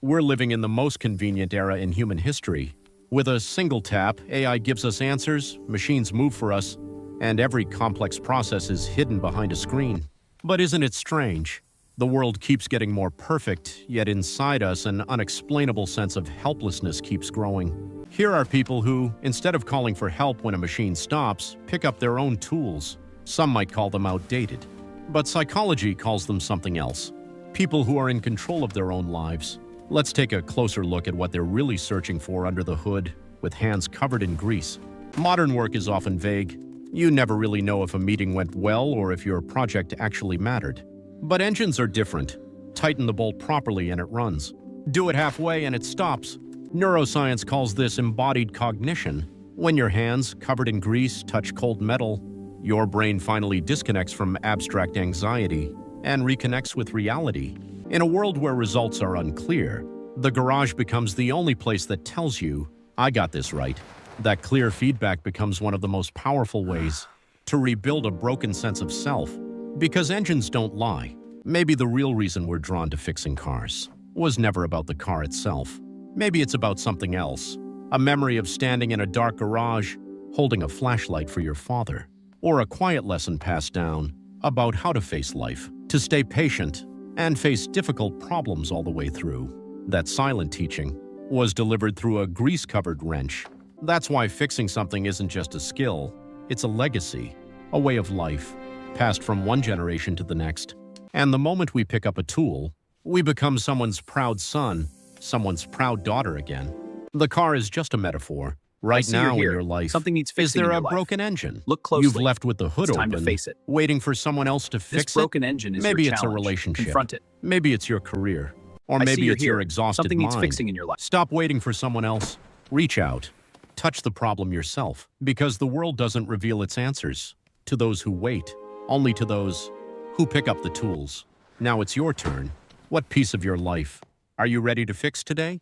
We're living in the most convenient era in human history. With a single tap, AI gives us answers, machines move for us, and every complex process is hidden behind a screen. But isn't it strange? The world keeps getting more perfect, yet inside us an unexplainable sense of helplessness keeps growing. Here are people who, instead of calling for help when a machine stops, pick up their own tools. Some might call them outdated, but psychology calls them something else. People who are in control of their own lives. Let's take a closer look at what they're really searching for under the hood, with hands covered in grease. Modern work is often vague. You never really know if a meeting went well or if your project actually mattered. But engines are different. Tighten the bolt properly and it runs. Do it halfway and it stops. Neuroscience calls this embodied cognition. When your hands, covered in grease, touch cold metal, your brain finally disconnects from abstract anxiety and reconnects with reality. In a world where results are unclear, the garage becomes the only place that tells you, I got this right. That clear feedback becomes one of the most powerful ways to rebuild a broken sense of self. Because engines don't lie. Maybe the real reason we're drawn to fixing cars was never about the car itself. Maybe it's about something else. A memory of standing in a dark garage, holding a flashlight for your father. Or a quiet lesson passed down about how to face life, to stay patient, and face difficult problems all the way through. That silent teaching was delivered through a grease-covered wrench. That's why fixing something isn't just a skill, it's a legacy, a way of life, passed from one generation to the next. And the moment we pick up a tool, we become someone's proud son, someone's proud daughter again. The car is just a metaphor. Right now in your life, something needs fixing. Is there in a your broken life. engine? Look closely. You've left with the hood it's time open, to face it. waiting for someone else to fix it? This broken engine is Maybe your it's a challenge. relationship. Confront it. Maybe it's your career. Or I see maybe you're it's your here. exhausted Something mind. needs fixing in your life. Stop waiting for someone else. Reach out. Touch the problem yourself. Because the world doesn't reveal its answers to those who wait, only to those who pick up the tools. Now it's your turn. What piece of your life are you ready to fix today?